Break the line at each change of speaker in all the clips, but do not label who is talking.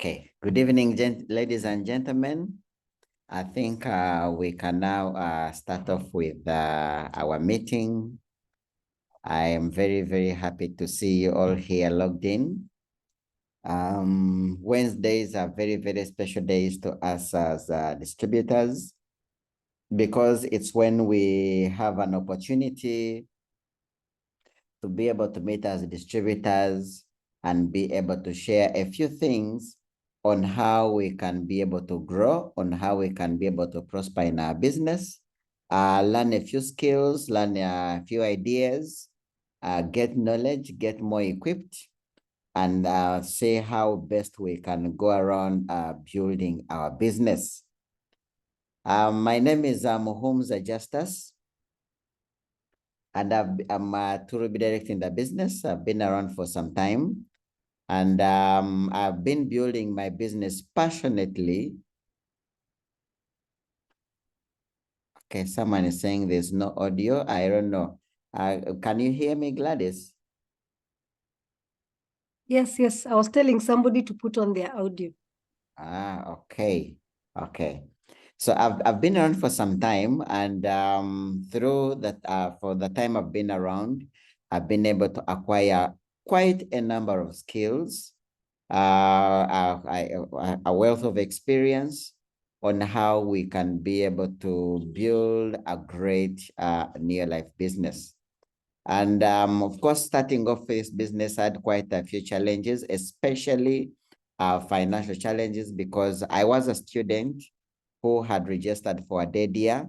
Okay, good evening, ladies and gentlemen. I think we can now start off with our meeting. I am very, very happy to see you all here logged in. Wednesdays are very, very special days to us as distributors because it's when we have an opportunity to be able to meet as distributors and be able to share a few things on how we can be able to grow, on how we can be able to prosper in our business, learn a few skills, learn a few ideas, get knowledge, get more equipped, and see how best we can go around building our business. My name is Rejections-Denis-Gladys-Justus, and I'm to be directing the business. I've been around for some time, and I've been building my business passionately. Okay, someone is saying there's no audio. I don't know. Can you hear me, Gladys?
Yes. I was telling somebody to put on their audio.
Okay. So I've been around for some time, and through that, for the time I've been around, I've been able to acquire quite a number of skills, a wealth of experience on how we can be able to build a great near-life business. And of course, starting off this business had quite a few challenges, especially financial challenges, because I was a student who had registered for a dead year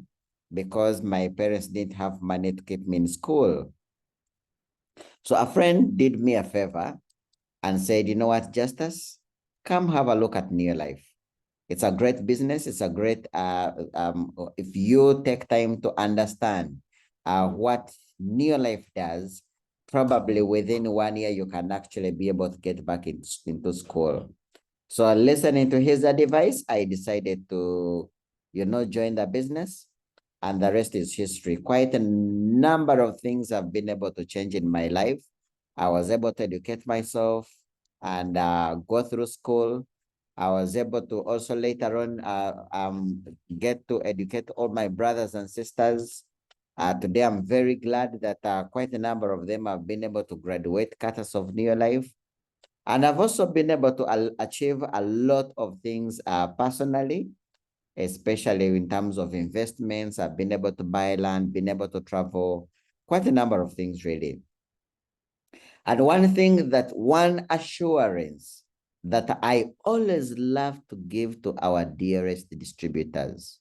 because my parents didn't have money to keep me in school. So a friend did me a favor and said, you know what, Justus, come have a look at Near Life. It's a great business. It's a great, if you take time to understand what Near Life does, probably within 1 year, you can actually be able to get back into school. So listening to his advice, I decided to, join the business, and the rest is history. Quite a number of things have been able to change in my life. I was able to educate myself and go through school. I was able to also later on get to educate all my brothers and sisters. Today, I'm very glad that quite a number of them have been able to graduate Cutters of New Life. And I've also been able to achieve a lot of things personally, especially in terms of investments. I've been able to buy land, been able to travel, quite a number of things really. And one assurance that I always love to give to our dearest distributors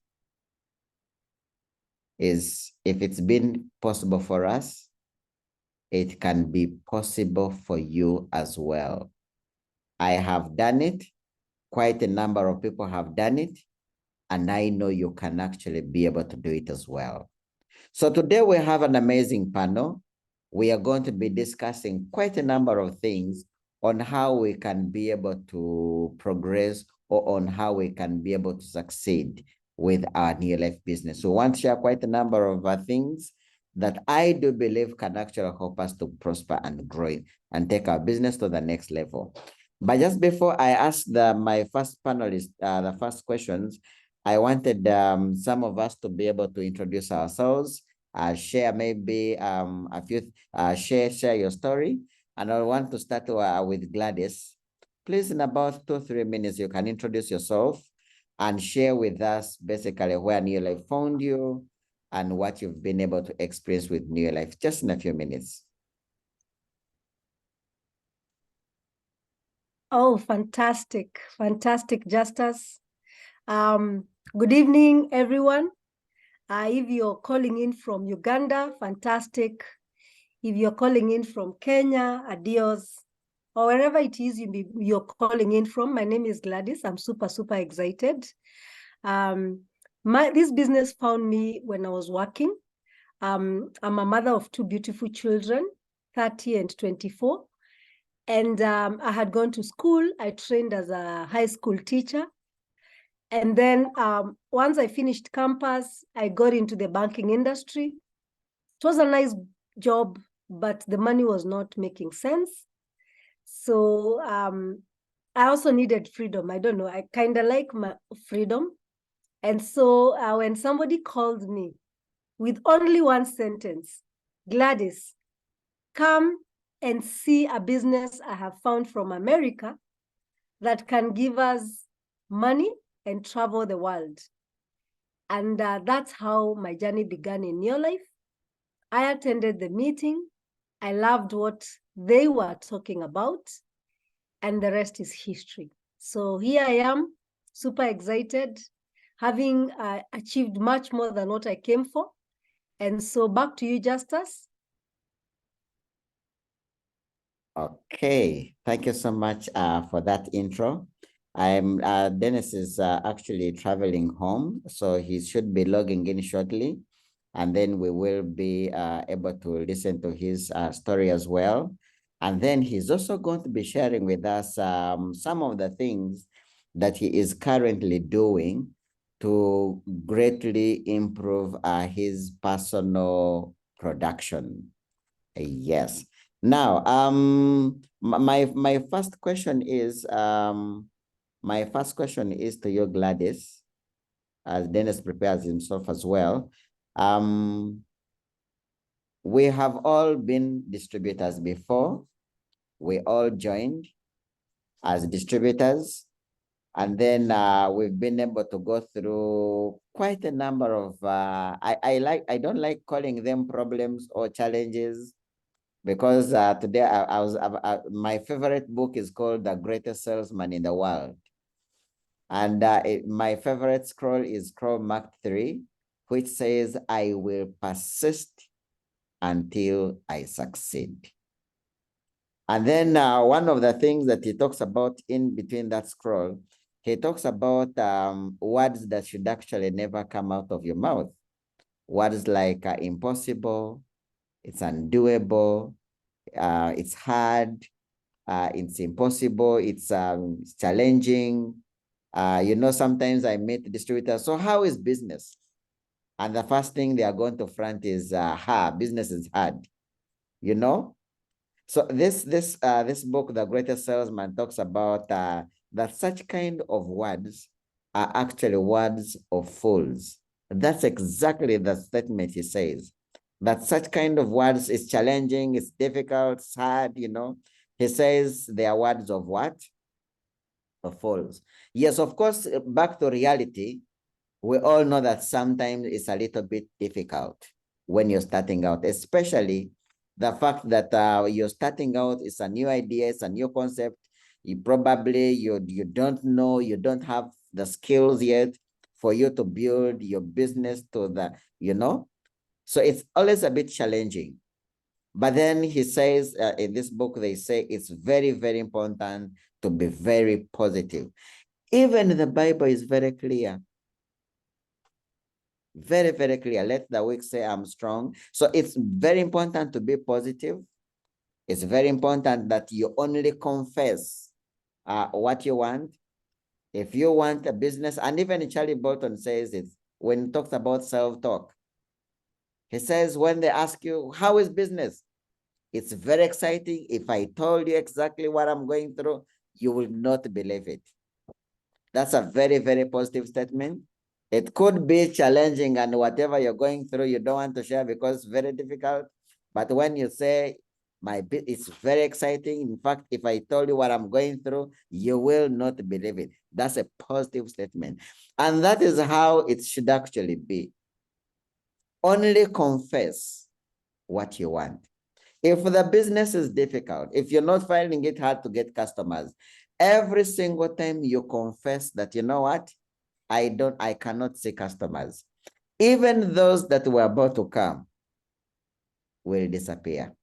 is, if it's been possible for us, it can be possible for you as well. I have done it. Quite a number of people have done it. And I know you can actually be able to do it as well. So today we have an amazing panel. We are going to be discussing quite a number of things on how we can be able to progress, or on how we can be able to succeed with our near life business. So we want to share quite a number of things that I do believe can actually help us to prosper and grow and take our business to the next level. But just before I ask my first panelist the first questions, I wanted some of us to be able to introduce ourselves, share maybe a few, share your story. And I want to start with Gladys. Please, in about 2-3 minutes, you can introduce yourself and share with us basically where New Life found you and what you've been able to experience with New Life, just in a few minutes.
Oh, fantastic, Justus. Good evening, everyone. If you're calling in from Uganda, fantastic. If you're calling in from Kenya, adios. Or wherever it is you're calling in from, my name is Gladys. I'm super excited. This business found me when I was working. I'm a mother of 2 beautiful children, 30 and 24. And I had gone to school. I trained as a high school teacher. And then once I finished campus, I got into the banking industry. It was a nice job, but the money was not making sense. So I also needed freedom. I don't know. I kind of like my freedom. And so when somebody called me with only one sentence, Gladys, come and see a business I have found from America that can give us money and travel the world. And that's how my journey began in your life. I attended the meeting. I loved what they were talking about, and the rest is history. So here I am, super excited, having achieved much more than what I came for. And so back to you, Justus.
Okay, thank you so much for that intro. Dennis is actually traveling home, so he should be logging in shortly, and then we will be able to listen to his story as well. And then he's also going to be sharing with us some of the things that he is currently doing to greatly improve his personal production. Yes. Now, my first question is to you, Gladys, as Dennis prepares himself as well. We have all been distributors before. We all joined as distributors, and then we've been able to go through quite a number of I don't like calling them problems or challenges, because today my favorite book is called The Greatest Salesman in the World. And my favorite scroll is scroll mark 3, which says, I will persist until I succeed. And then one of the things that he talks about in between that scroll, he talks about words that should actually never come out of your mouth. Words like impossible, it's undoable, it's hard, it's impossible, it's challenging. Sometimes I meet distributors, so how is business? And the first thing they are going to front is, business is hard, you know? So this book, The Greatest Salesman, talks about that such kind of words are actually words of fools. That's exactly the statement he says. That such kind of words is challenging, it's difficult, it's hard, He says they are words of what? Of fools. Yes, of course, back to reality, we all know that sometimes it's a little bit difficult when you're starting out, especially the fact that you're starting out, it's a new idea, it's a new concept. You probably, you don't know, you don't have the skills yet for you to build your business to the, so it's always a bit challenging. But then he says in this book, they say it's very, very important to be very positive. Even the Bible is very clear. Very, very clear. Let the weak say I'm strong. So it's very important to be positive. It's very important that you only confess what you want. If you want a business, and even Charlie Bolton says it when he talks about self-talk. He says, when they ask you, how is business? It's very exciting. If I told you exactly what I'm going through, you will not believe it. That's a very, very positive statement. It could be challenging, and whatever you're going through, you don't want to share because it's very difficult. But when you say, it's very exciting. In fact, if I told you what I'm going through, you will not believe it. That's a positive statement. And that is how it should actually be. Only confess what you want. If the business is difficult, if you're not finding it hard to get customers, every single time you confess that, you know what, I cannot see customers, even those that were about to come will disappear.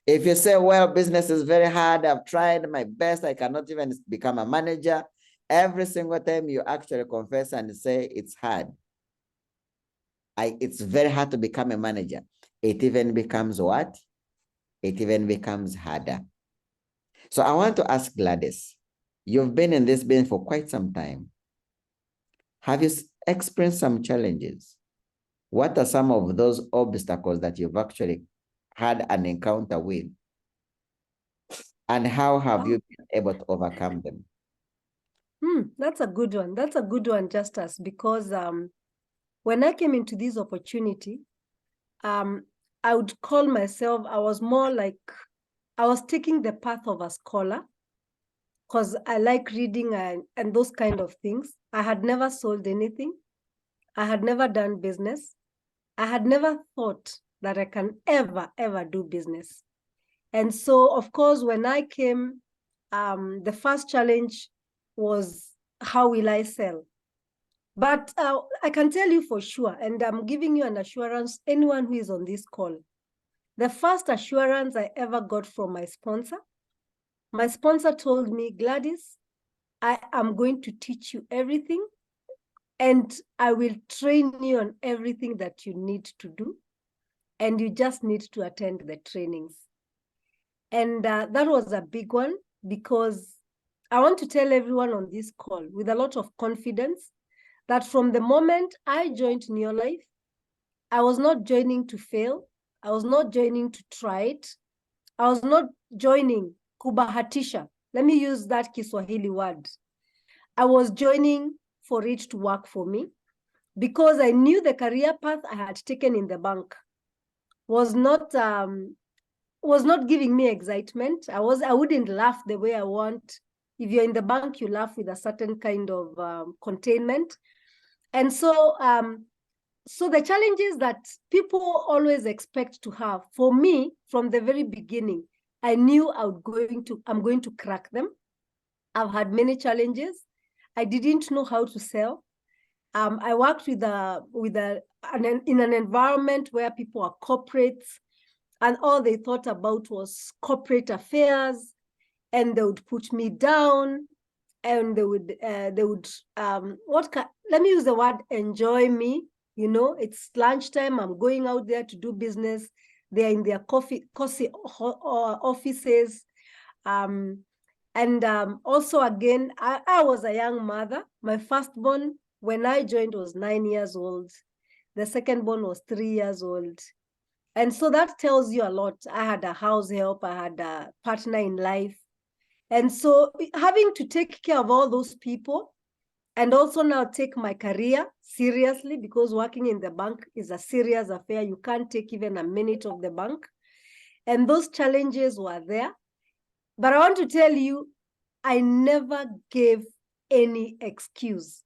If you say, well, business is very hard, I've tried my best, I cannot even become a manager, every single time you actually confess and say it's hard, it's very hard to become a manager, it even becomes what? It even becomes harder. So I want to ask Gladys, you've been in this business for quite some time. Have you experienced some challenges? What are some of those obstacles that you've actually had an encounter with? And how have you been able to overcome them?
That's a good one. That's a good one, Justus, because when I came into this opportunity, I would call myself, I was more like, I was taking the path of a scholar because I like reading and those kind of things. I had never sold anything. I had never done business. I had never thought that I can ever do business. And so, of course, when I came, the first challenge was, how will I sell? But I can tell you for sure, and I'm giving you an assurance, anyone who is on this call, the first assurance I ever got from my sponsor told me, Gladys, I am going to teach you everything, and I will train you on everything that you need to do, and you just need to attend the trainings. And that was a big one, because I want to tell everyone on this call with a lot of confidence that from the moment I joined Neolife, I was not joining to fail. I was not joining to try it. I was not joining kubahatisha. Let me use that Kiswahili word. I was joining for it to work for me, because I knew the career path I had taken in the bank was not giving me excitement. I wouldn't laugh the way I want. If you're in the bank, you laugh with a certain kind of containment. And so so the challenges that people always expect to have, for me, from the very beginning, I knew I'm going to crack them. I've had many challenges. I didn't know how to sell. I worked in an environment where people are corporates, and all they thought about was corporate affairs, and they would put me down, and they would let me use the word enjoy me. You know, it's lunchtime, I'm going out there to do business. They're in their coffee offices. Also, again, I was a young mother. My firstborn, when I joined, was 9 years old. The secondborn was 3 years old. And so that tells you a lot. I had a house help, I had a partner in life. And so having to take care of all those people, and also now take my career seriously, because working in the bank is a serious affair. You can't take even a minute of the bank. And those challenges were there. But I want to tell you, I never gave any excuse.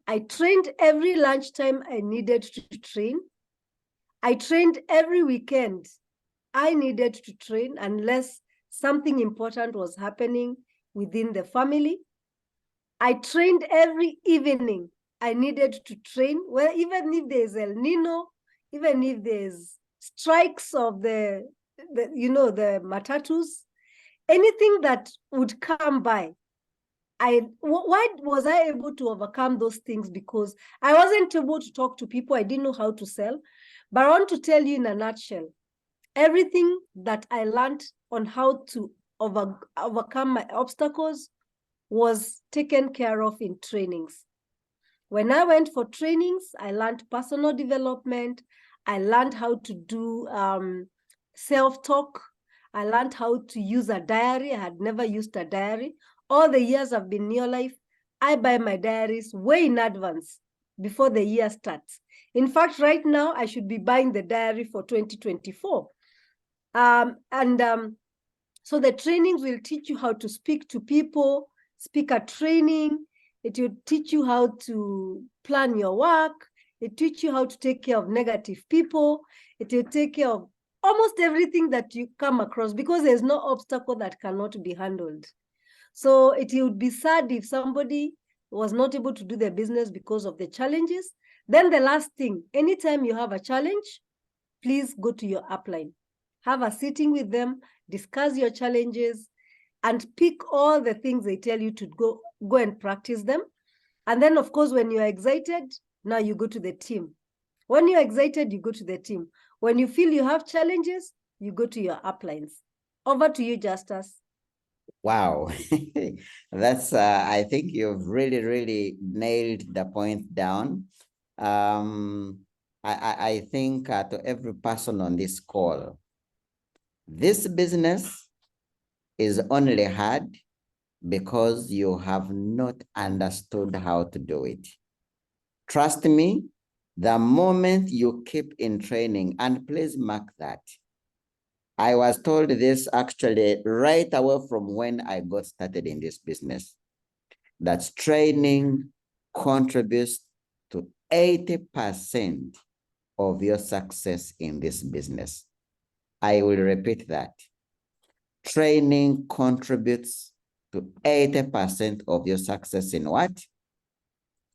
I trained every lunchtime I needed to train. I trained every weekend I needed to train, unless something important was happening within the family. I trained every evening I needed to train. Well, even if there's El Nino, even if there's strikes of the matatus, anything that would come by, why was I able to overcome those things? Because I wasn't able to talk to people. I didn't know how to sell. But I want to tell you in a nutshell, everything that I learned on how to overcome my obstacles was taken care of in trainings. When I went for trainings, I learned personal development. I learned how to do self-talk. I learned how to use a diary. I had never used a diary. All the years I've been Neolife, I buy my diaries way in advance before the year starts. In fact, right now, I should be buying the diary for 2024. So the trainings will teach you how to speak to people, speaker training. It will teach you how to plan your work. It teach you how to take care of negative people. It will take care of almost everything that you come across, because there's no obstacle that cannot be handled. So it would be sad if somebody was not able to do their business because of the challenges. Then the last thing, anytime you have a challenge, please go to your upline. Have a sitting with them, discuss your challenges, and pick all the things they tell you to go and practice them. And then, of course, when you're excited, now you go to the team. When you're excited, you go to the team. When you feel you have challenges, you go to your uplines. Over to you, Justus.
Wow. That's, I think you've really nailed the point down. I think to every person on this call, this business is only hard because you have not understood how to do it. Trust me, the moment you keep in training, and please mark that. I was told this actually right away from when I got started in this business. That training contributes to 80% of your success in this business. I will repeat that. Training contributes to 80% of your success in what?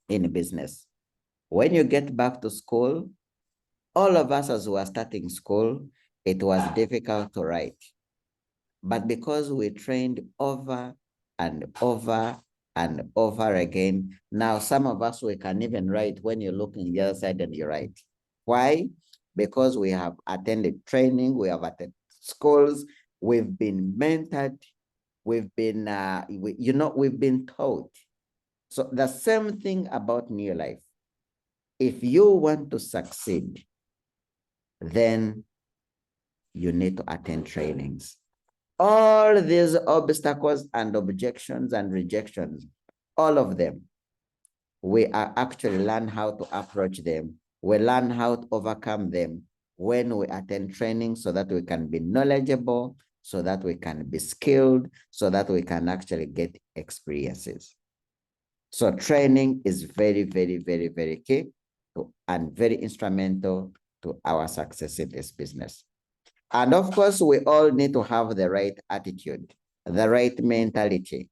In business. When you get back to school, all of us as we were starting school, it was difficult to write. But because we trained over and over and over again, now some of us, we can even write when you're looking the other side and you write. Why? Because we have attended training, we have attended schools, we've been mentored, we've been, we've been taught. So the same thing about New Life. If you want to succeed, then you need to attend trainings. All these obstacles and objections and rejections, all of them, we are actually learn how to approach them. We learn how to overcome them when we attend training so that we can be knowledgeable, so that we can be skilled, so that we can actually get experiences. So training is very, very, very, very key and very instrumental to our success in this business. And of course, we all need to have the right attitude, the right mentality.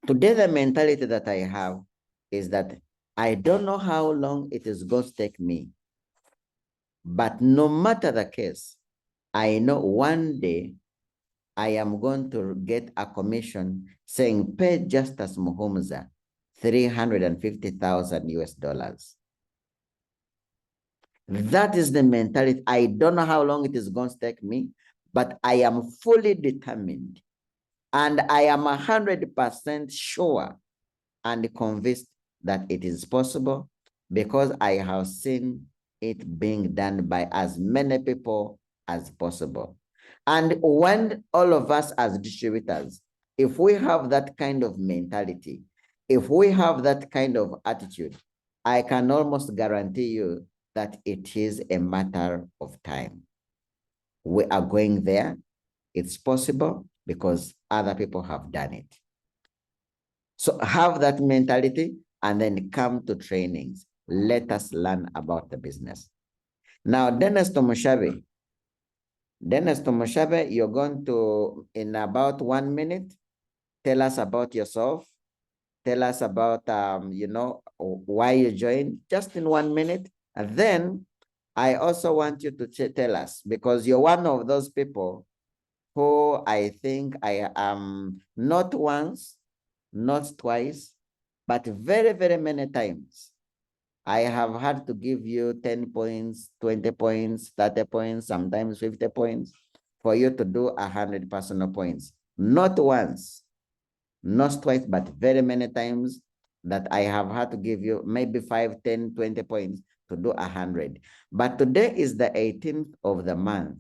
Today, the mentality that I have is that I don't know how long it is going to take me, but no matter the case, I know one day I am going to get a commission saying pay Justus Muhumuza $350,000 US. That is the mentality. I don't know how long it is going to take me, but I am fully determined. And I am 100% sure and convinced that it is possible because I have seen it being done by as many people as possible. And when all of us as distributors, if we have that kind of mentality, if we have that kind of attitude, I can almost guarantee you that it is a matter of time. We are going there. It's possible because other people have done it. So have that mentality and then come to trainings. Let us learn about the business. Now, Dennis Tomushabe, you're going to, in about 1 minute, tell us about yourself. Tell us about, why you joined, just in 1 minute. And then I also want you to tell us, because you're one of those people who I think I am not once, not twice, but very, very many times. I have had to give you 10 points, 20 points, 30 points, sometimes 50 points for you to do 100 personal points. Not once, not twice, but very many times that I have had to give you maybe 5, 10, 20 points to do 100. But today is the 18th of the month.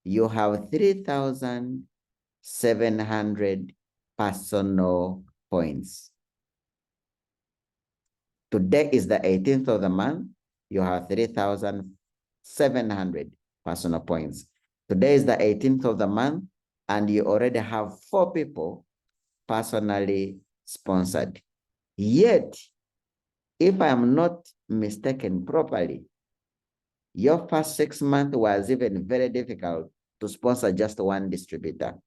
You have 3,700 personal points. Today is the 18th of the month. You have 3,700 personal points. Today is the 18th of the month, and you already have 4 people personally sponsored. Yet, if I am not mistaken properly, your first 6 months was even very difficult to sponsor just one distributor.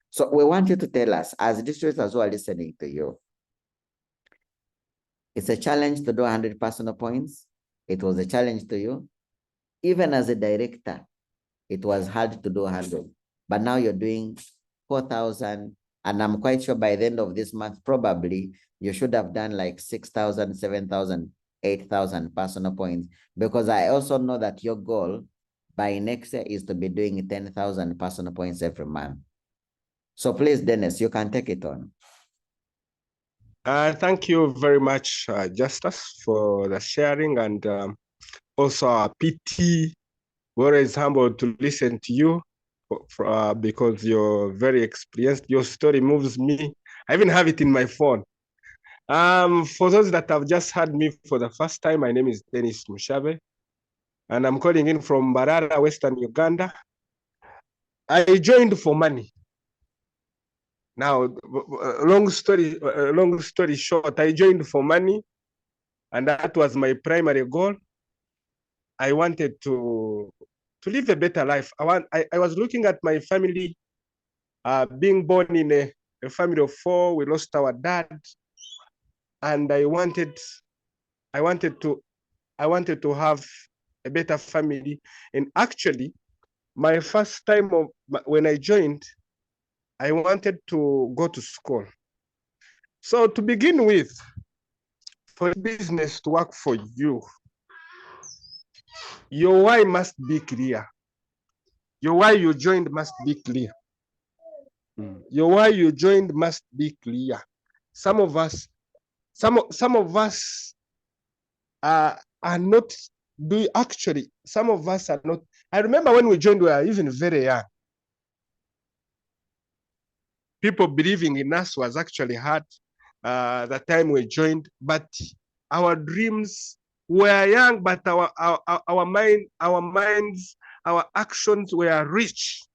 So we want you to tell us, as distributors who are listening to you, it's a challenge to do 100 personal points. It was a challenge to you. Even as a director, it was hard to do 100. But now you're doing 4,000. And I'm quite sure by the end of this month, probably, you should have done like 6,000, 7,000, 8,000 personal points. Because I also know that your goal by next year is to be doing 10,000 personal points every month. So please, Dennis, you can take it on.
Thank you very much, Justus, for the sharing, and also our PT We're always humbled to listen to you because you're very experienced. Your story moves me. I even have it in my phone. For those that have just heard me for the first time, my name is Dennis Mushabe, and I'm calling in from Mbarara, Western Uganda. I joined for money. Now, long story short, I joined for money, and that was my primary goal. I wanted to live a better life. I was looking at my family, being born in a family of 4. We lost our dad, and I wanted to have a better family. And actually, my first time when I joined, I wanted to go to school. So to begin with, for business to work for you, your why must be clear. Your why you joined must be clear. Your why you joined must be clear. Some of us are not actually, some of us are not. I remember when we joined, we were even very young. People believing in us was actually hard the time we joined, but our dreams were young, but our minds, our actions were rich.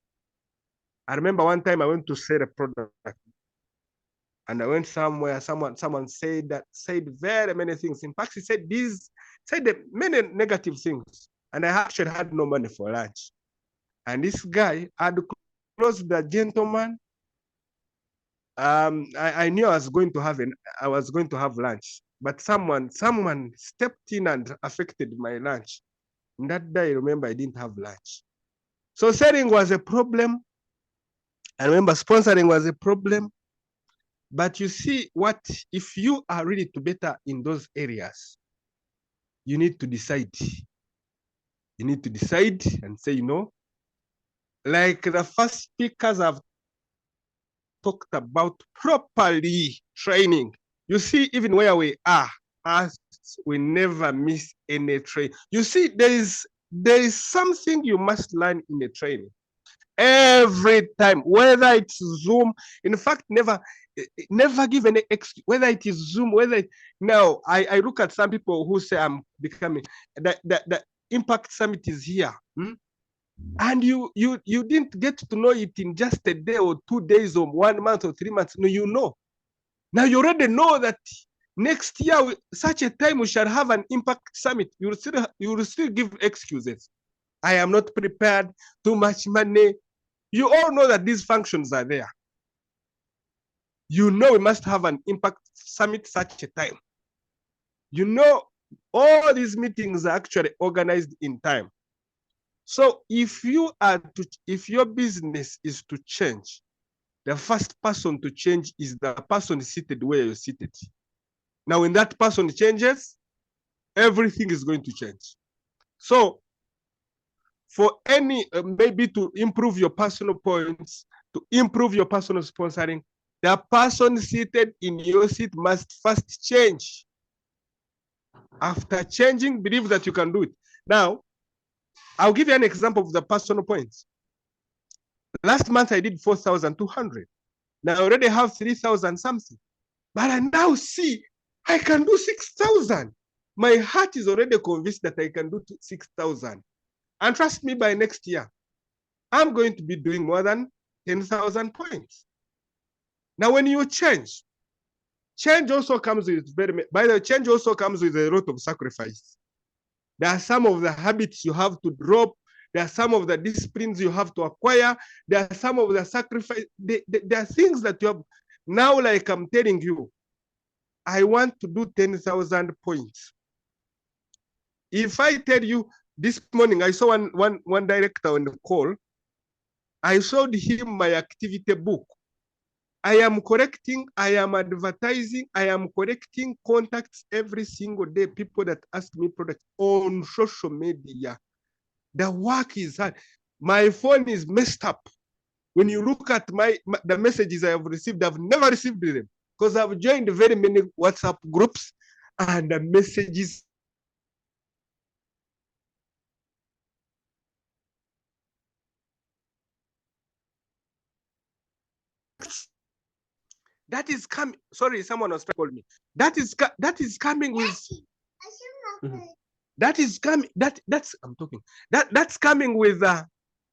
I remember one time I went to sell a product, and I went somewhere. Someone said very many things. In fact, he said many negative things, and I actually had no money for lunch. And this guy had closed the gentleman. I knew I was going to have lunch, but someone stepped in and affected my lunch. And that day, I remember I didn't have lunch. So selling was a problem. I remember sponsoring was a problem. But you see, if you are really to better in those areas, you need to decide. You need to decide and say, like the first speakers have talked about, properly training. You see, even where we are, we never miss any training. You see, there is something you must learn in a training. Every time, whether it's Zoom, in fact, never give any excuse, whether it is Zoom, now I look at some people who say I'm becoming, the Impact Summit is here. And you didn't get to know it in just a day or 2 days or 1 month or 3 months. No, you know. Now you already know that next year, such a time we shall have an Impact Summit. You will still give excuses. I am not prepared, too much money. You all know that these functions are there. You know we must have an Impact Summit such a time. You know all these meetings are actually organized in time. So if your business is to change, the first person to change is the person seated where you're seated. Now, when that person changes, everything is going to change. So for any, maybe to improve your personal points, to improve your personal sponsoring, the person seated in your seat must first change. After changing, believe that you can do it. Now, I'll give you an example of the personal points. Last month, I did 4,200. Now, I already have 3,000 something. But I now see I can do 6,000. My heart is already convinced that I can do 6,000. And trust me, by next year, I'm going to be doing more than 10,000 points. Now, when you change also comes with change also comes with a lot of sacrifice. There are some of the habits you have to drop. There are some of the disciplines you have to acquire. There are some of the sacrifice. There are things that you have. Now, like I'm telling you, I want to do 10,000 points. If I tell you this morning, I saw one director on the call. I showed him my activity book. I am correcting, I am advertising, I am correcting contacts every single day, people that ask me products on social media. The work is hard. My phone is messed up. When you look at the messages I have received, I've never received them because I've joined very many WhatsApp groups and the messages that is coming. Sorry, someone was trying to call me. That is coming with. That is coming. That's I'm talking. That's coming with.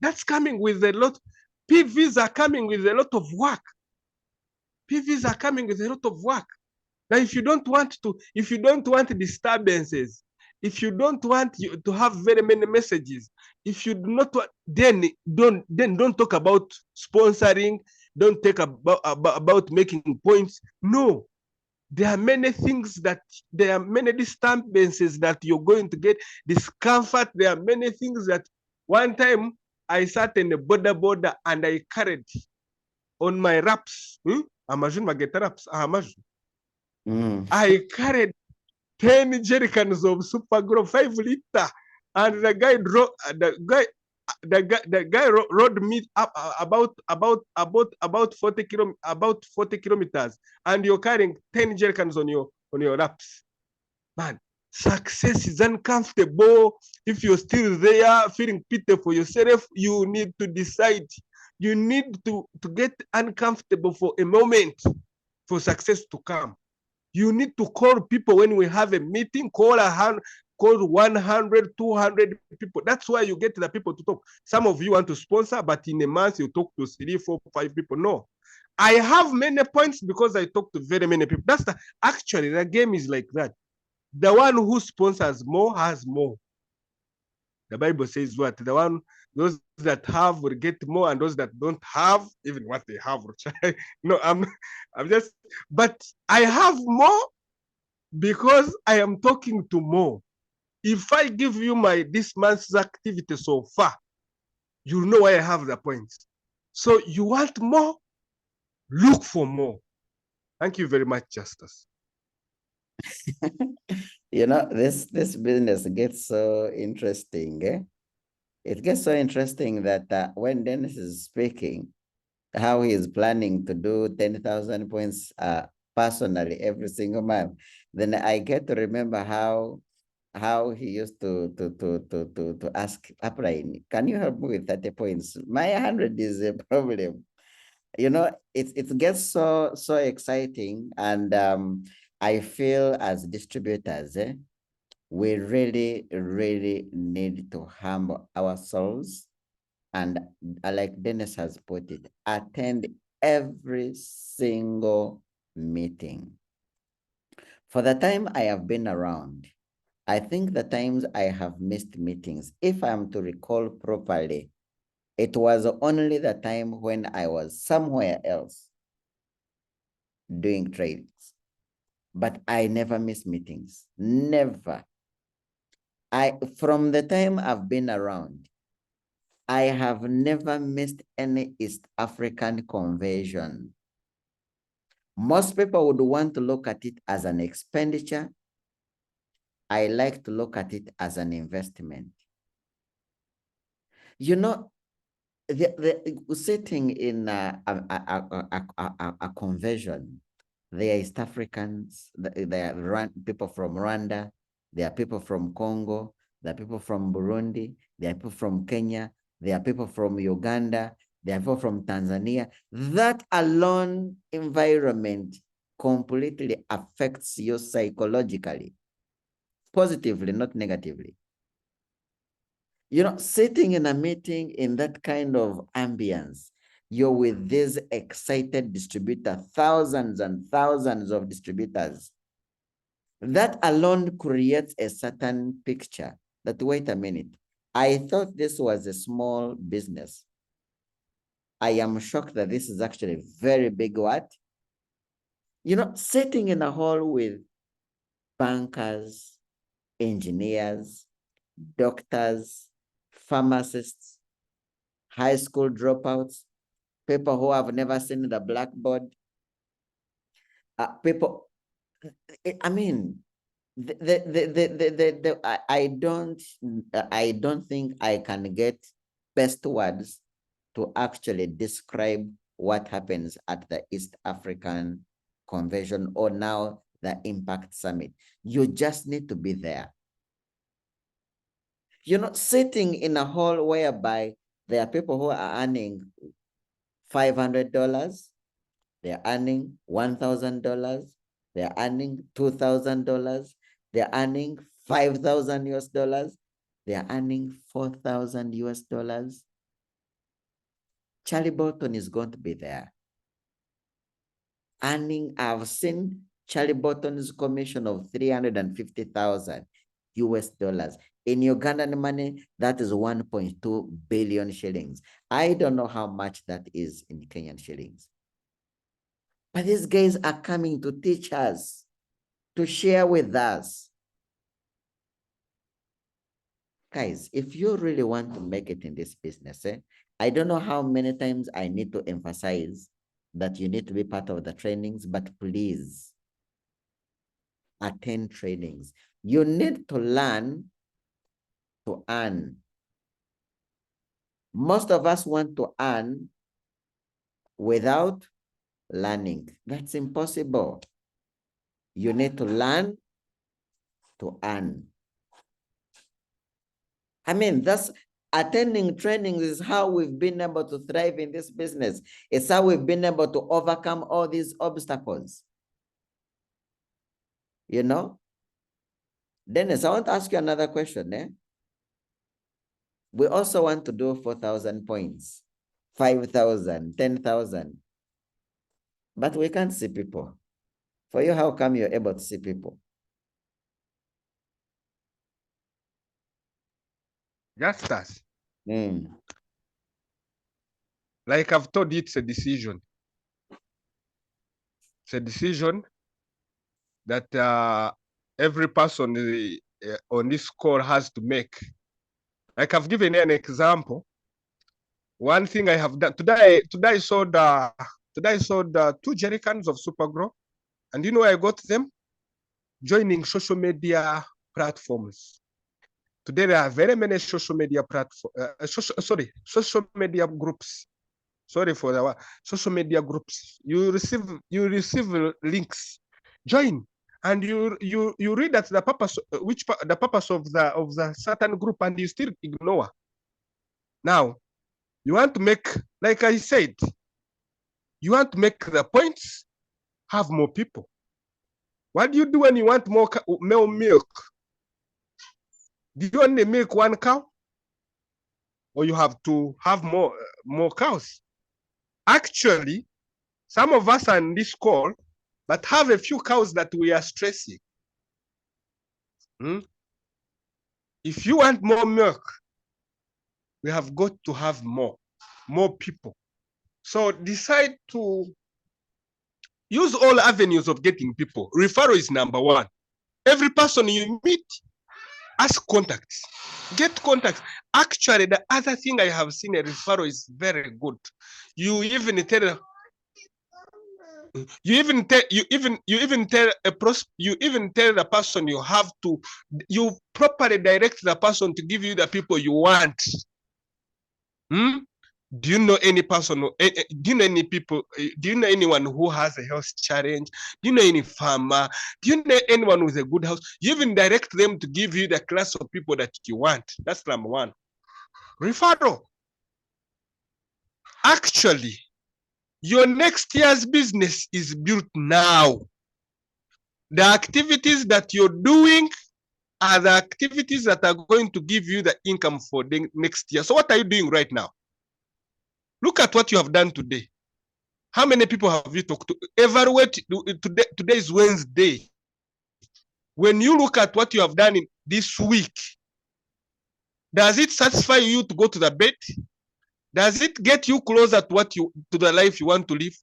That's coming with a lot. PVs are coming with a lot of work. PVs are coming with a lot of work. Now, if you don't want disturbances, if you don't want to have very many messages, if you do not want, then don't talk about sponsoring. Don't talk about making points. No, there are many things there are many disturbances that you're going to get, discomfort. There are many things that one time I sat in the border and I carried on my wraps. Imagine my guitar wraps. I carried 10 jerrycans of super grow 5 liter, and the guy rode me up about 40 kilometers, and you're carrying 10 jerrycans on your laps. Man, success is uncomfortable. If you're still there feeling pity for yourself, you need to decide. You need to get uncomfortable for a moment for success to come. You need to call people when we have a meeting, call 100, 200 people. That's why you get the people to talk. Some of you want to sponsor, but in a month you talk to 3, 4, 5 people. No. I have many points because I talk to very many people. Actually, the game is like that. The one who sponsors more has more. The Bible says what? Those that have will get more, and those that don't have, even what they have. No, I'm just, but I have more because I am talking to more. If I give you this month's activity so far, you know why I have the points. So you want more? Look for more. Thank you very much, Justus.
You know, this business gets so interesting. It gets so interesting that when Dennis is speaking, how he is planning to do 10,000 points personally every single month, then I get to remember how he used to ask Upline, can you help me with 30 points? My 100 is a problem. You know, it gets so exciting, and I feel as distributors, we really need to humble ourselves, and like Dennis has put it, attend every single meeting. For the time I have been around, I think the times I have missed meetings, if I'm to recall properly, it was only the time when I was somewhere else doing trades. But I never miss meetings, never. From the time I've been around, I have never missed any East African conversion. Most people would want to look at it as an expenditure. I like to look at it as an investment. You know, sitting in a conversion, there are East Africans, there are people from Rwanda, there are people from Congo, there are people from Burundi, there are people from Kenya, there are people from Uganda, there are people from Tanzania. That alone environment completely affects you psychologically, positively, not negatively. You know, sitting in a meeting in that kind of ambience, you're with these excited distributors, thousands and thousands of distributors. That alone creates a certain picture that, wait a minute, I thought this was a small business. I am shocked that this is actually a very big what? You know, sitting in a hall with bankers, engineers, doctors, pharmacists, high school dropouts, people who have never seen the blackboard, people, I mean, I don't think I can get best words to actually describe what happens at the East African Convention, or now the Impact Summit. You just need to be there. You're not sitting in a hall whereby there are people who are earning $500, They're earning $1,000. They're earning $2,000. They're earning 5,000 US dollars. They're earning 4,000 US dollars. Charlie Bolton is going to be there. I've seen Charlie Bolton's commission of 350,000 US dollars. In Ugandan money, that is 1.2 billion shillings. I don't know how much that is in Kenyan shillings. But these guys are coming to teach us, to share with us. Guys, if you really want to make it in this business, I don't know how many times I need to emphasize that you need to be part of the trainings, but please attend trainings. You need to learn to earn. Most of us want to earn without learning. That's impossible. You need to learn to earn. I mean, that's attending trainings is how we've been able to thrive in this business. It's how we've been able to overcome all these obstacles. You know? Dennis, I want to ask you another question. We also want to do 4,000 points, 5,000, 10,000. But we can't see people. For you, how come you're able to see people?
Justus. Like I've told you, it's a decision. It's a decision that every person on this call has to make. Like I've given you an example. One thing I have done today I sold 2 jerry cans of Supergrow, and you know where I got them? Joining social media platforms. Today there are very many social media social media groups. Sorry for the social media groups. You receive links. Join, and you read that the purpose the purpose of the certain group, and you still ignore. Now you want to make, like I said, you want to make the points, have more people. What do you do when you want more milk? Do you only milk 1 cow, or you have to have more cows? Actually, some of us are on this call but have a few cows that we are stressing. If you want more milk, we have got to have more people. So decide to use all avenues of getting people. Referral is number 1. Every person you meet, ask contacts, get contacts. Actually, the other thing I have seen, a referral is very good. You even tell the person you properly direct the person to give you the people you want. Do you know any person? Do you know any people? Do you know anyone who has a health challenge? Do you know any farmer? Do you know anyone with a good house? You even direct them to give you the class of people that you want. That's number 1. Referral. Actually, your next year's business is built now. The activities that you're doing are the activities that are going to give you the income for the next year. So what are you doing right now? Look at what you have done today. How many people have you talked to? Evaluate. Today is Wednesday. When you look at what you have done in this week, does it satisfy you to go to the bed? Does it get you closer to the life you want to live?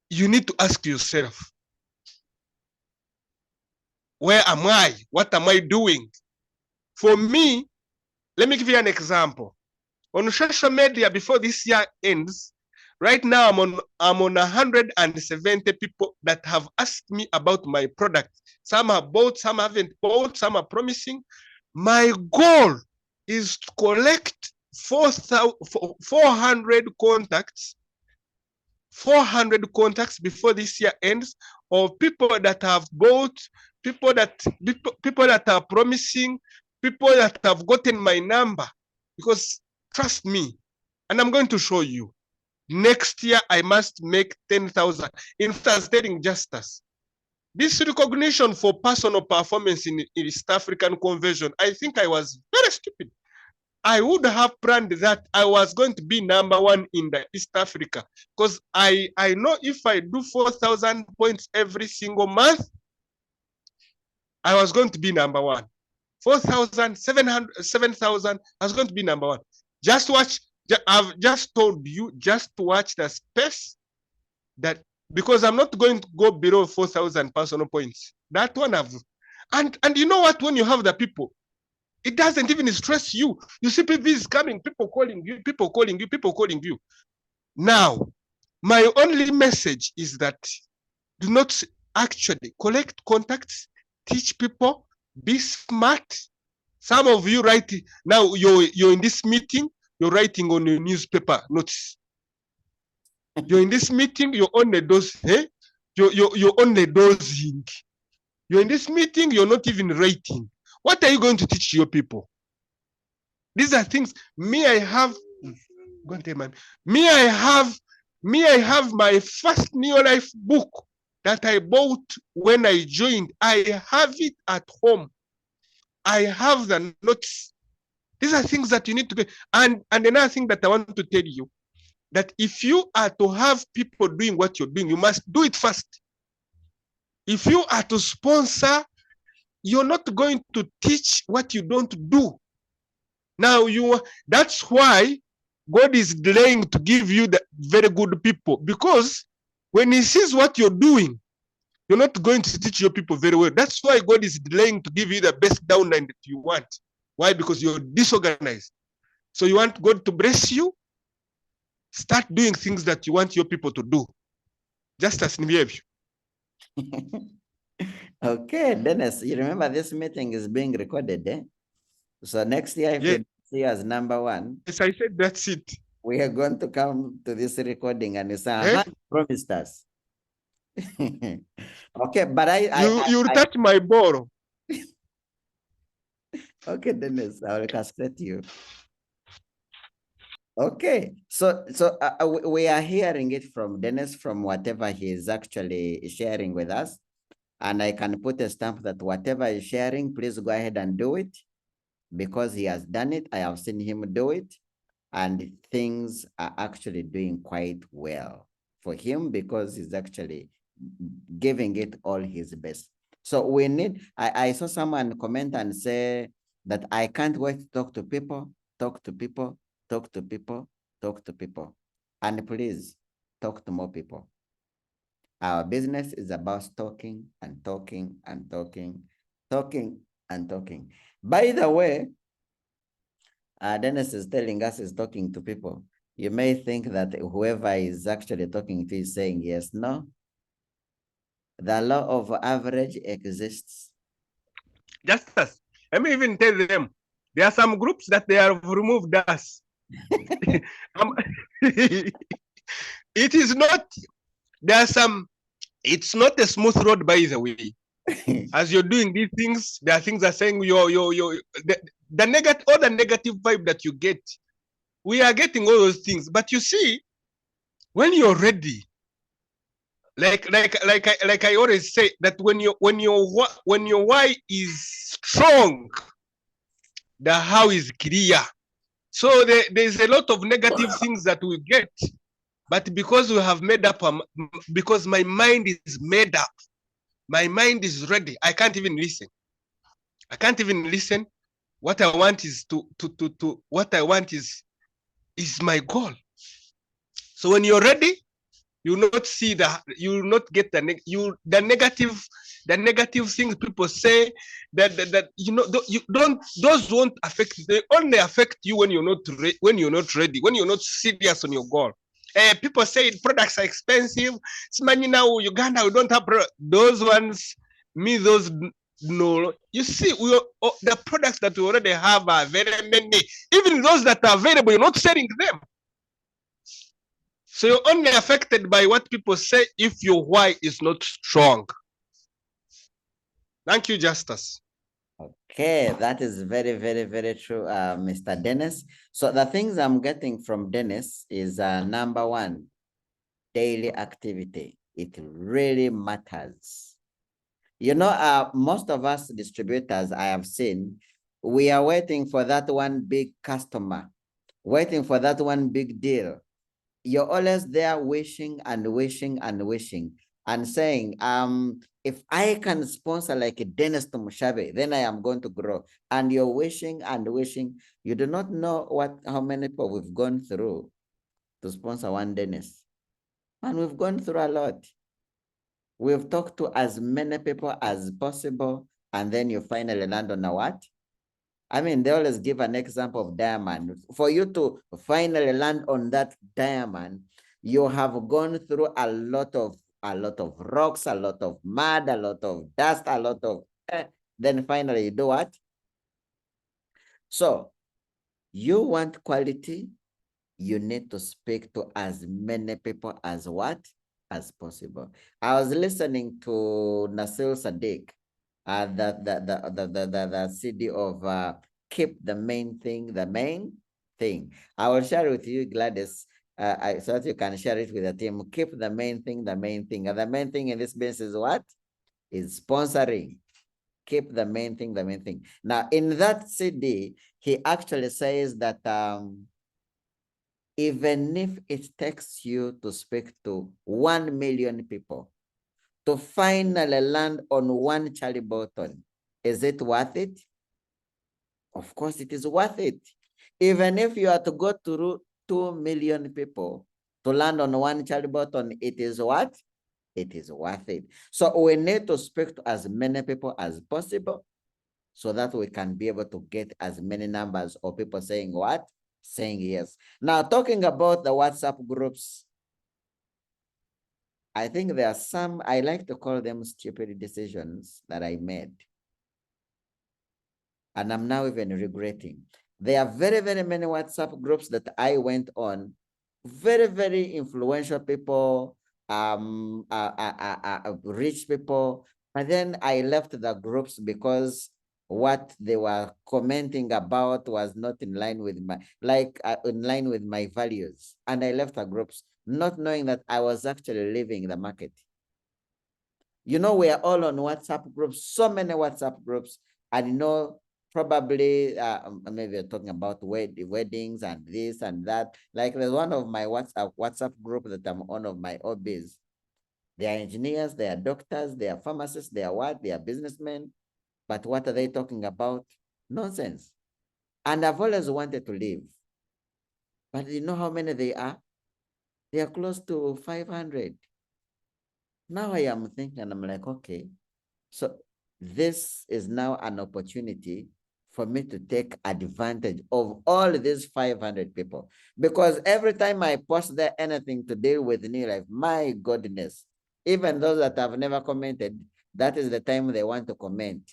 You need to ask yourself, where am I? What am I doing? For me, let me give you an example. On social media, before this year ends, right now I'm on 170 people that have asked me about my product. Some have bought, some haven't bought, some are promising. My goal is to collect 400 contacts. 400 contacts before this year ends, of people that have bought, people that are promising, people that have gotten my number. Because trust me, and I'm going to show you, Next year, I must make 10,000. In fact, I was telling Justus, this recognition for personal performance in East African Convention, I think I was very stupid. I would have planned that I was going to be #1 in the East Africa, because I know if I do 4,000 points every single month, I was going to be #1. 4,000, 7,000, I was going to be #1. Just watch, I've just told you, just to watch the space that, because I'm not going to go below 4,000 personal points. That one I've, and you know what, when you have the people, it doesn't even stress you. You see PV is coming, people calling you, people calling you, people calling you. Now, my only message is that do not actually collect contacts, teach people, be smart. Some of you write, now you're in this meeting, you're writing on your newspaper notice. You're in this meeting, you're on the dose, eh? You're on the dosing. You're in this meeting, you're not even writing. What are you going to teach your people? These are things. Me, I have my first Neo Life book that I bought when I joined. I have it at home. I have the notes. These are things that you need to get. And another thing that I want to tell you, that if you are to have people doing what you're doing, you must do it first. If you are to sponsor, you're not going to teach what you don't do. Now that's why God is delaying to give you the very good people, because when he sees what you're doing, you're not going to teach your people very well. That's why God is delaying to give you the best downline that you want. Why? Because you're disorganized. So you want God to bless you, start doing things that you want your people to do. Just as behavior.
Okay, Dennis, you remember this meeting is being recorded, eh? So next year, if you see us #1,
yes, I said that's it.
We are going to come to this recording and you say, promised us. Okay, but
you touch my ball.
Okay, Dennis, I will castrate you. Okay, so we are hearing it from Dennis, from whatever he is actually sharing with us. And I can put a stamp that whatever he's sharing, please go ahead and do it, because he has done it. I have seen him do it, and things are actually doing quite well for him, because he's actually giving it all his best. So we need, I saw someone comment and say that I can't wait to talk to people, talk to people, talk to people, talk to people. And please talk to more people. Our business is about talking and talking and talking, talking and talking. By the way, Dennis is telling us he's talking to people. You may think that whoever is actually talking to is saying yes, no. The law of average exists.
Justus, let me even tell them, there are some groups that they have removed us. It is not, there are some, it's not a smooth road, by the way. As you're doing these things, there are things that are saying the negative, all the negative vibe that you get, we are getting all those things. But you see, when you're ready, like I always say, that when your why is strong, the how is clear. So there's a lot of negative things that we get, but because we have made up, because my mind is made up, my mind is ready, I can't even listen. I can't even listen. What I want is what I want is my goal. So when you're ready, you will not see you will not get the negative things people say, that those won't affect you. They only affect you when you're not ready, when you're not serious on your goal. People say products are expensive. It's money now, Uganda, we don't have those ones. No, you see, the products that we already have are very many. Even those that are available, you're not selling them. So you're only affected by what people say if your why is not strong. Thank you, Justus.
Okay, that is very, very, very true, Mr. Dennis. So the things I'm getting from Dennis is number one, daily activity. It really matters. You know, most of us distributors I have seen, we are waiting for that one big customer, waiting for that one big deal. You're always there wishing and wishing and wishing and saying, if I can sponsor like a Dennis to Mushabe, then I am going to grow. And you're wishing and wishing. You do not know how many people we've gone through to sponsor one Dennis. And we've gone through a lot. We've talked to as many people as possible, and then you finally land on a what? I mean, they always give an example of diamond. For you to finally land on that diamond, you have gone through a lot of rocks, a lot of mud, a lot of dust, a lot of then finally you do what? So you want quality, you need to speak to as many people as what? As possible. I was listening to Nasil Sadiq, the CD of Keep the Main Thing, the Main Thing. I will share it with you, Gladys, so that you can share it with the team. Keep the main thing, the main thing. And the main thing in this business is what? Is sponsoring. Keep the main thing, the main thing. Now, in that CD, he actually says that even if it takes you to speak to 1 million people to finally land on one Charlie Bolton, is it worth it? Of course, it is worth it. Even if you are to go through 2 million people to land on one Charlie Bolton, it is what? It is worth it. So we need to speak to as many people as possible so that we can be able to get as many numbers of people saying what? Saying yes. Now, talking about the WhatsApp groups, I think there are some, I like to call them stupid decisions that I made. And I'm now even regretting. There are very, very many WhatsApp groups that I went on, very, very influential people, rich people. And then I left the groups because what they were commenting about was not in line with my values. And I left the groups, not knowing that I was actually leaving the market. You know, we are all on WhatsApp groups, so many WhatsApp groups. And you know, probably maybe you're talking about weddings and this and that. Like there's one of my WhatsApp group that I'm on of my hobbies. They are engineers, they are doctors, they are pharmacists, they are what? They are businessmen. But what are they talking about? Nonsense. And I've always wanted to leave. But you know how many they are? They are close to 500. Now I am thinking, I'm like, okay, so this is now an opportunity for me to take advantage of all these 500 people. Because every time I post there anything to deal with new life, my goodness, even those that have never commented, that is the time they want to comment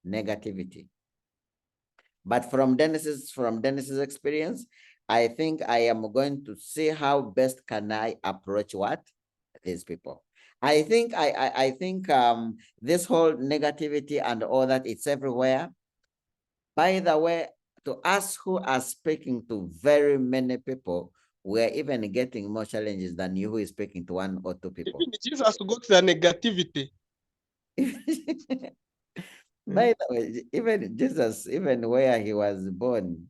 negativity. But from Dennis's experience, I think I am going to see how best can I approach what? These people. I think this whole negativity and all that, it's everywhere. By the way, to us who are speaking to very many people, we're even getting more challenges than you who is speaking to 1 or 2 people.
Even Jesus got the negativity.
By the way, even Jesus, even where he was born,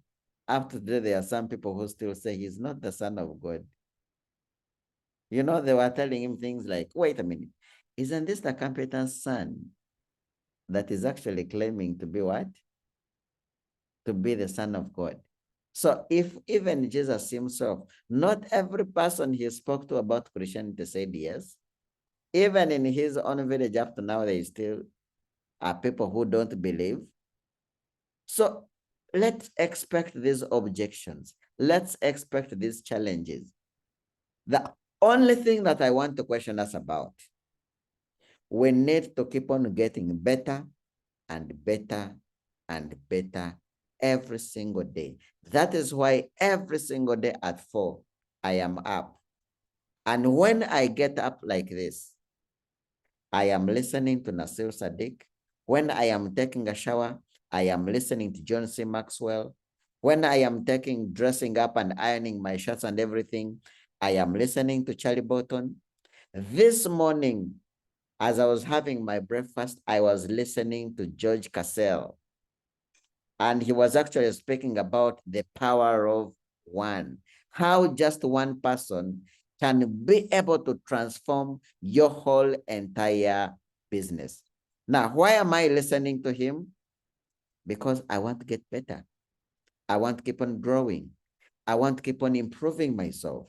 up to today, there are some people who still say he's not the Son of God. You know, they were telling him things like, wait a minute, isn't this the carpenter's son that is actually claiming to be what? To be the Son of God. So if even Jesus himself, not every person he spoke to about Christianity said yes. Even in his own village up to now, there still are people who don't believe. So let's expect these objections. Let's expect these challenges. The only thing that I want to question us about, we need to keep on getting better and better and better every single day. That is why every single day at 4, I am up. And when I get up like this, I am listening to Nasir Sadiq. When I am taking a shower, I am listening to John C. Maxwell. When I am dressing up and ironing my shirts and everything, I am listening to Charlie Bolton. This morning, as I was having my breakfast, I was listening to George Cassell. And he was actually speaking about the power of one, how just one person can be able to transform your whole entire business. Now, why am I listening to him? Because I want to get better. I want to keep on growing. I want to keep on improving myself.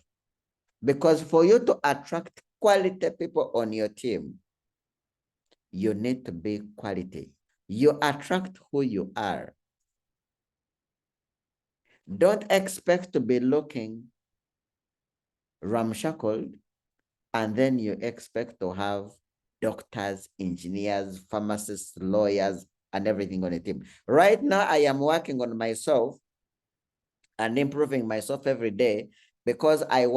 Because for you to attract quality people on your team, you need to be quality. You attract who you are. Don't expect to be looking ramshackled and then you expect to have doctors, engineers, pharmacists, lawyers, and everything on a team. Right now, I am working on myself and improving myself every day because I'm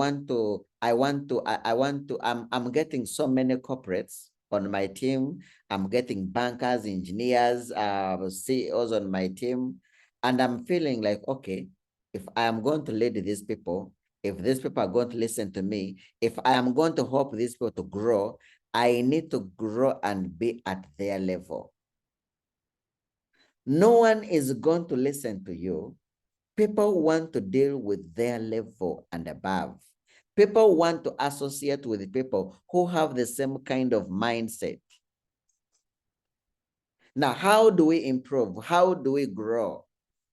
getting so many corporates on my team. I'm getting bankers, engineers, CEOs on my team. And I'm feeling like, okay, if I am going to lead these people, if these people are going to listen to me, if I am going to help these people to grow, I need to grow and be at their level. No one is going to listen to you. People want to deal with their level and above. People want to associate with people who have the same kind of mindset. Now, how do we improve? How do we grow?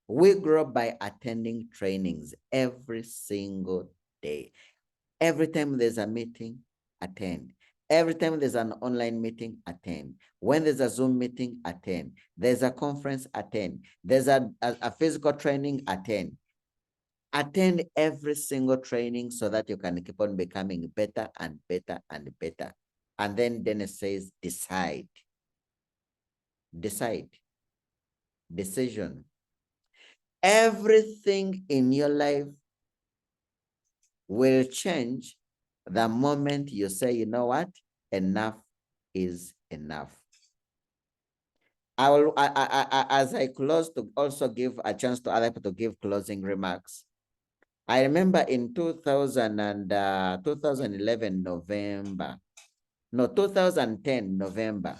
We grow by attending trainings every single day. Every time there's a meeting, attend. Every time there's an online meeting, attend. When there's a Zoom meeting, attend. There's a conference, attend. There's a physical training, attend. Attend every single training so that you can keep on becoming better and better and better. And then Dennis says, decide. Decide. Decision. Everything in your life will change the moment you say, you know what? Enough is enough. As I close, to also give a chance to other people to give closing remarks. I remember in 2011 November, no, 2010 November.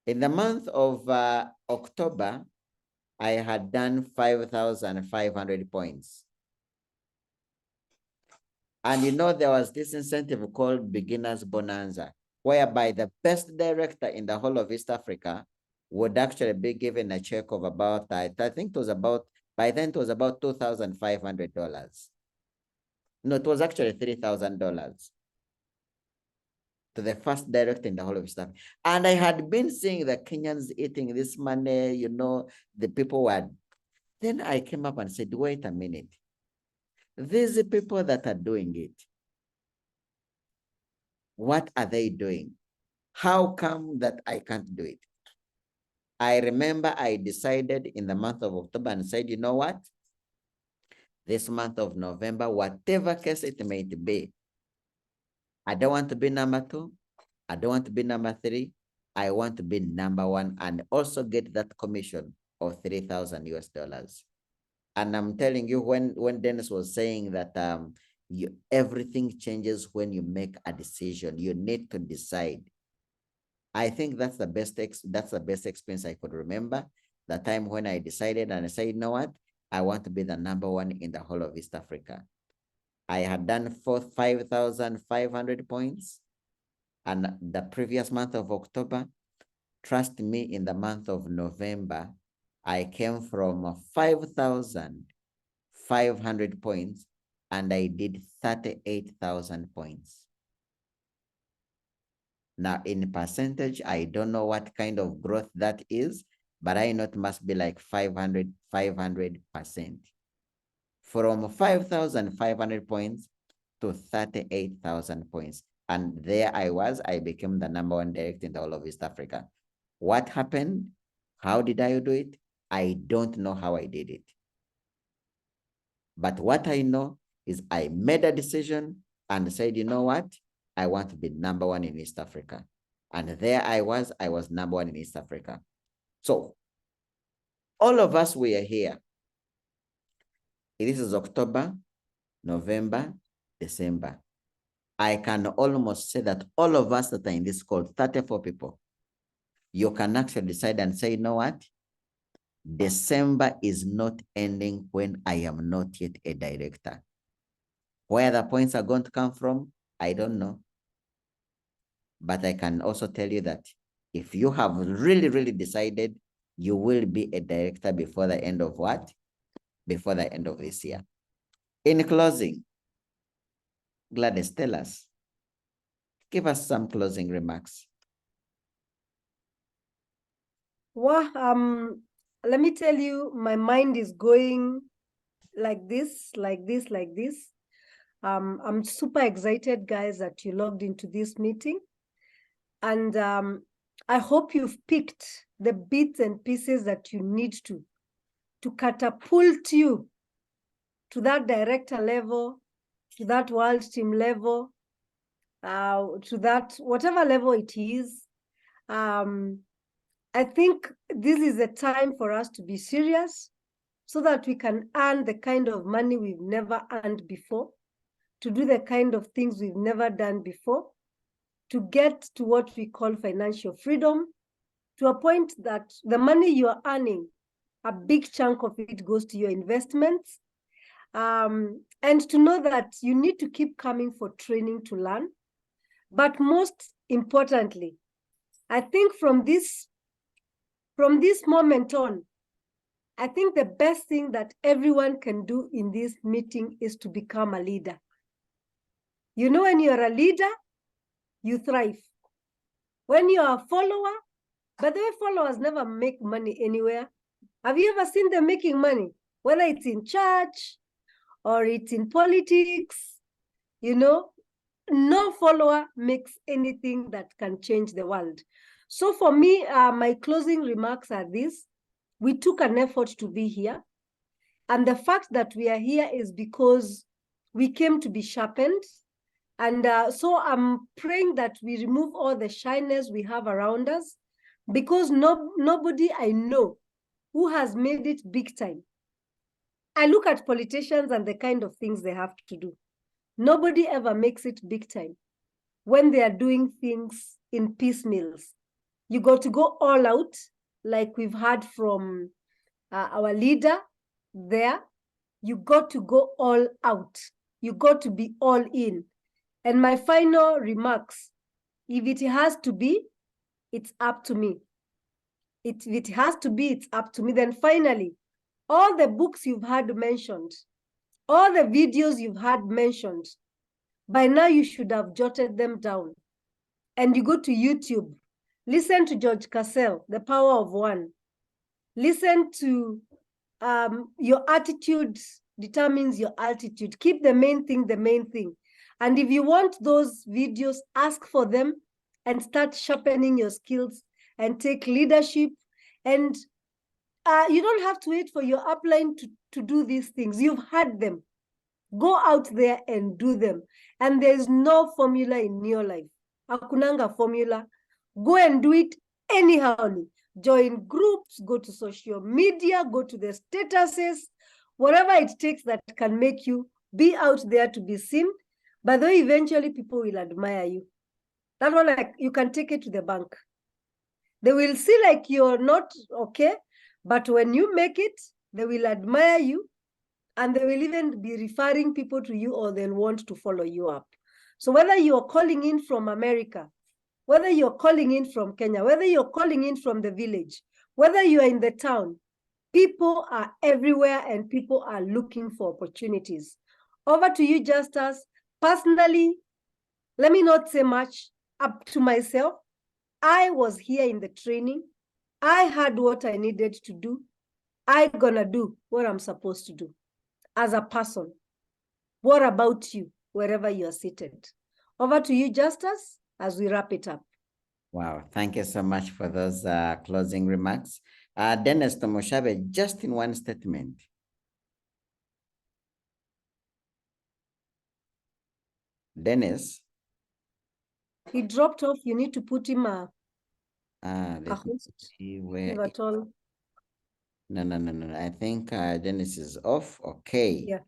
In the month of October, I had done 5,500 points. And you know, there was this incentive called Beginner's Bonanza, whereby the best director in the whole of East Africa would actually be given a check of about, I think it was about, by then it was about $2,500. No, it was actually $3,000 to the first director in the whole of East Africa. And I had been seeing the Kenyans eating this money, you know, the people were, then I came up and said, wait a minute. These people that are doing it, what are they doing? How come that I can't do it? I remember I decided in the month of October and said, you know what? This month of November, whatever case it may be, I don't want to be number 2. I don't want to be number 3. I want to be number 1 and also get that commission of $3,000. And I'm telling you, when Dennis was saying that everything changes when you make a decision, you need to decide. I think that's the best experience I could remember. The time when I decided and I said, you know what? I want to be the number 1 in the whole of East Africa. I had done 5,500 points. And the previous month of October, trust me, in the month of November, I came from 5,500 points and I did 38,000 points. Now, in percentage, I don't know what kind of growth that is, but I know it must be like 500%. From 5,500 points to 38,000 points. And there I became the number 1 director in the whole of East Africa. What happened? How did I do it? I don't know how I did it. But what I know is I made a decision and said, you know what? I want to be number 1 in East Africa. And there I was #1 in East Africa. So all of us were here. This is October, November, December. I can almost say that all of us that are in this call, 34 people, you can actually decide and say, you know what? December is not ending when I am not yet a director. Where the points are going to come from, I don't know. But I can also tell you that if you have really, really decided, you will be a director before the end of what? Before the end of this year. In closing, Gladys, tell us. Give us some closing remarks.
Well, let me tell you, my mind is going like this, like this, like this. I'm super excited, guys, that you logged into this meeting. And I hope you've picked the bits and pieces that you need to catapult you to that director level, to that world team level, to that whatever level it is. I think this is a time for us to be serious so that we can earn the kind of money we've never earned before, to do the kind of things we've never done before, to get to what we call financial freedom, to a point that the money you are earning, a big chunk of it goes to your investments. And to know that you need to keep coming for training to learn. But most importantly, I think from this moment on, I think the best thing that everyone can do in this meeting is to become a leader. You know, when you're a leader, you thrive. When you're a follower, by the way, followers never make money anywhere. Have you ever seen them making money? Whether it's in church or it's in politics, you know, no follower makes anything that can change the world. So for me, my closing remarks are this. We took an effort to be here. And the fact that we are here is because we came to be sharpened. And so I'm praying that we remove all the shyness we have around us, because nobody I know who has made it big time. I look at politicians and the kind of things they have to do. Nobody ever makes it big time when they are doing things in piecemeals. You got to go all out, like we've heard from our leader there. You got to go all out. You got to be all in. And my final remarks, if it has to be, it's up to me. If it has to be, it's up to me. Then finally, all the books you've had mentioned, all the videos you've had mentioned, by now you should have jotted them down. And you go to YouTube, listen to George Cassell, The Power of One. Listen to your attitude determines your altitude. Keep the main thing the main thing. And if you want those videos, ask for them and start sharpening your skills and take leadership. And you don't have to wait for your upline to do these things. You've had them. Go out there and do them. And there's no formula in your life. Hakunanga formula. Go and do it anyhow. Join groups, go to social media, go to the statuses, whatever it takes that can make you be out there to be seen. By the way, eventually people will admire you. That one, like, you can take it to the bank. They will see like you're not okay, but when you make it, they will admire you, and they will even be referring people to you, or they'll want to follow you up. So whether you're calling in from America, whether you're calling in from Kenya, whether you're calling in from the village, whether you're in the town, people are everywhere and people are looking for opportunities. Over to you, Justus. Personally, let me not say much. Up to myself, I was here in the training. I had what I needed to do. I'm gonna do what I'm supposed to do as a person. What about you, wherever you are seated? Over to you, Justus, as we wrap it up.
Wow, thank you so much for those closing remarks. Dennis Tomoshabe, just in one statement. Dennis?
He dropped off. You need to put him a
Let me
host,
see where.
if at all.
No. I think Dennis is off. Okay.
Yeah.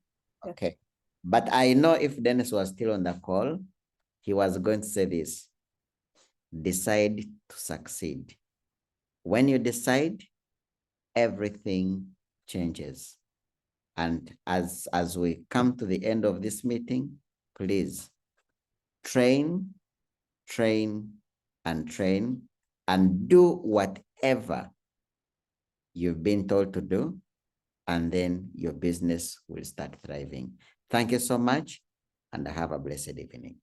Okay. But I know if Dennis was still on the call, he was going to say this. Decide to succeed. When you decide, everything changes. And as we come to the end of this meeting, please train, and train, and do whatever you've been told to do, and then your business will start thriving. Thank you so much, and have a blessed evening.